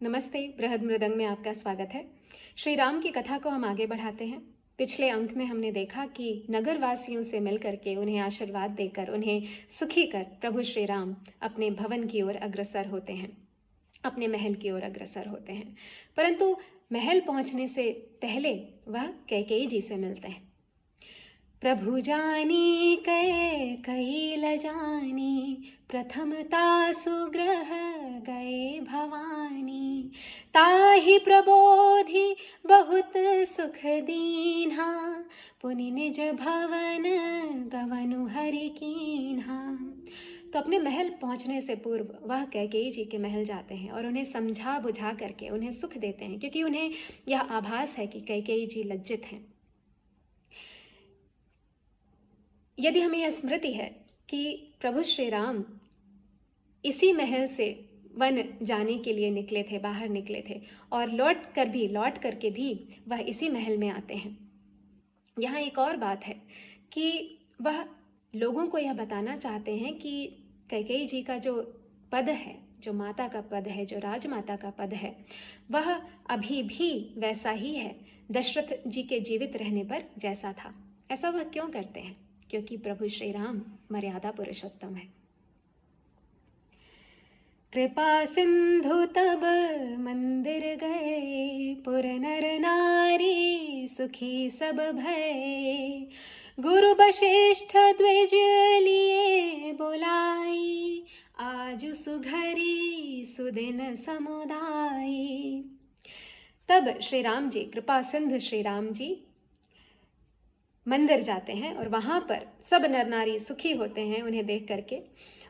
नमस्ते। बृहद मृदंग में आपका स्वागत है। श्री राम की कथा को हम आगे बढ़ाते हैं। पिछले अंक में हमने देखा कि नगरवासियों से मिलकर के उन्हें आशीर्वाद देकर उन्हें सुखी कर प्रभु श्री राम अपने भवन की ओर अग्रसर होते हैं, अपने महल की ओर अग्रसर होते हैं। परंतु महल पहुंचने से पहले वह कैकेयी जी से मिलते हैं। प्रभु जानी कैकेयी लजानी, प्रथमता सुग्रह गए भवानी। ताहि प्रबोधि बहुत सुख दीन्हा, पुनि निज भवन गवनु हरि कीन्हा। तो अपने महल पहुंचने से पूर्व वह कैकेयी जी के महल जाते हैं और उन्हें समझा बुझा करके उन्हें सुख देते हैं, क्योंकि उन्हें यह आभास है कि कैकेयी जी लज्जित हैं। यदि हमें यह स्मृति है कि प्रभु श्री राम इसी महल से वन जाने के लिए निकले थे, बाहर निकले थे, और लौट करके भी वह इसी महल में आते हैं। यहाँ एक और बात है कि वह लोगों को यह बताना चाहते हैं कि कैकेयी जी का जो पद है, जो माता का पद है, जो राजमाता का पद है, वह अभी भी वैसा ही है दशरथ जी के जीवित रहने पर जैसा था। ऐसा वह क्यों करते हैं? क्योंकि प्रभु श्री राम मर्यादा पुरुषोत्तम है। कृपा सिंधु तब मंदिर गए, पुर नर नारी सुखी सब भय। गुरु वशिष्ठ द्विज लिए बोलाई, आज सुघरी सुदिन समुदाई। तब श्री राम जी, कृपा सिंधु श्री राम जी मंदिर जाते हैं और वहां पर सब नर नारी सुखी होते हैं उन्हें देख करके।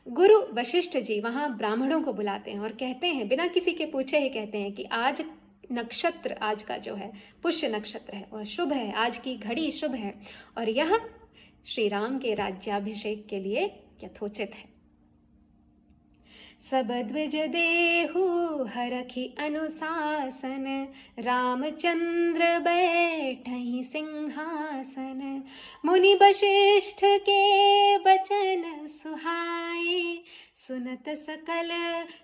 गुरु वशिष्ठ जी वहां ब्राह्मणों को बुलाते हैं और कहते हैं, बिना किसी के पूछे ही कहते हैं कि आज नक्षत्र, आज का जो है पुष्य नक्षत्र है वह शुभ है, आज की घड़ी शुभ है और यह श्री राम के राज्याभिषेक के लिए यथोचित है। सब द्विज देहु हरखि अनुशासन, रामचंद्र बैठहि सिंहासन। मुनि वशिष्ठ के बचन सुहाए, सुनत सकल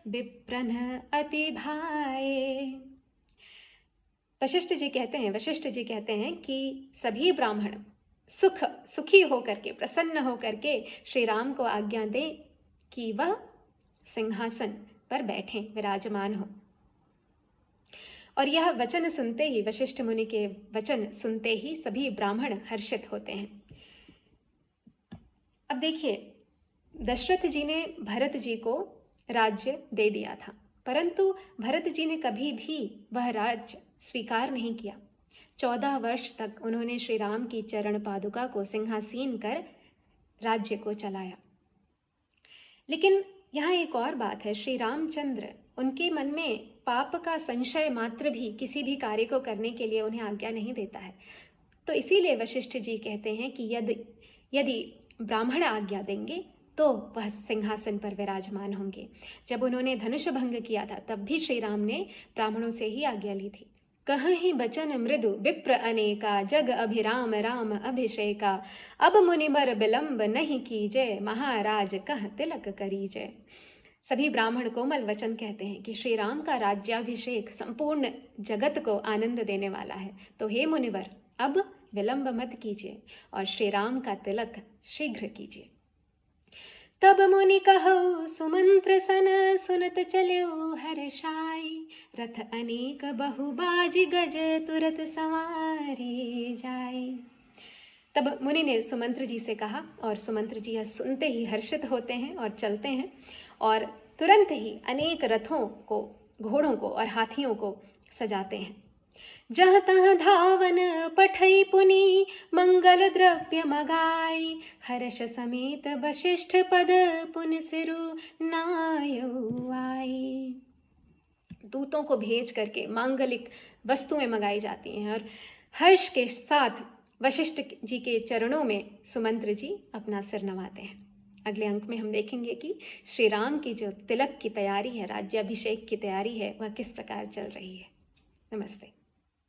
विप्रन अति भाए। वशिष्ठ जी कहते हैं कि सभी ब्राह्मण सुखी होकर के, प्रसन्न होकर के श्री राम को आज्ञा दें कि वह सिंहासन पर बैठें, विराजमान हो। और यह वचन सुनते ही, वशिष्ठ मुनि के वचन सुनते ही सभी ब्राह्मण हर्षित होते हैं। अब देखिए, दशरथ जी ने भरत जी को राज्य दे दिया था, परंतु भरत जी ने कभी भी वह राज्य स्वीकार नहीं किया। 14 वर्ष तक उन्होंने श्री राम की चरण पादुका को सिंहासीन कर राज्य को चलाया। लेकिन यहाँ एक और बात है, श्री रामचंद्र, उनके मन में पाप का संशय मात्र भी किसी भी कार्य को करने के लिए उन्हें आज्ञा नहीं देता है। तो इसीलिए वशिष्ठ जी कहते हैं कि यदि ब्राह्मण आज्ञा देंगे तो वह सिंहासन पर विराजमान होंगे। जब उन्होंने धनुष भंग किया था तब भी श्री राम ने ब्राह्मणों से ही आज्ञा ली थी। कहहि बचन मृदु विप्र अनेका, जग अभिराम राम अभिषेका। अब मुनिबर विलंब नहीं कीजय, महाराज कह तिलक करीजय। सभी ब्राह्मण कोमल वचन कहते हैं कि श्री राम का राज्याभिषेक संपूर्ण जगत को आनंद देने वाला है, तो हे मुनिवर अब विलंब मत कीजिए और श्री राम का तिलक शीघ्र कीजिए। तब मुनि कहु सुमंत्र सन, सुनत चल्यो हर्षाई। रथ अनेक बहु बाजि गज, तुरत सवारी जाई। तब मुनि ने सुमंत्र जी से कहा और सुमंत्र जी यह सुनते ही हर्षित होते हैं और चलते हैं और तुरंत ही अनेक रथों को, घोड़ों को और हाथियों को सजाते हैं। जहाँ तहाँ धावन पठई पुनि, मंगल द्रव्य मगाई। हर्ष समेत वशिष्ठ पद, पुन सिरु नायउ आई। दूतों को भेज करके मांगलिक वस्तुएं मंगाई जाती हैं और हर्ष के साथ वशिष्ठ जी के चरणों में सुमंत्र जी अपना सिर नवाते हैं। अगले अंक में हम देखेंगे कि श्री राम की जो तिलक की तैयारी है, राज्याभिषेक की तैयारी है, वह किस प्रकार चल रही है। नमस्ते।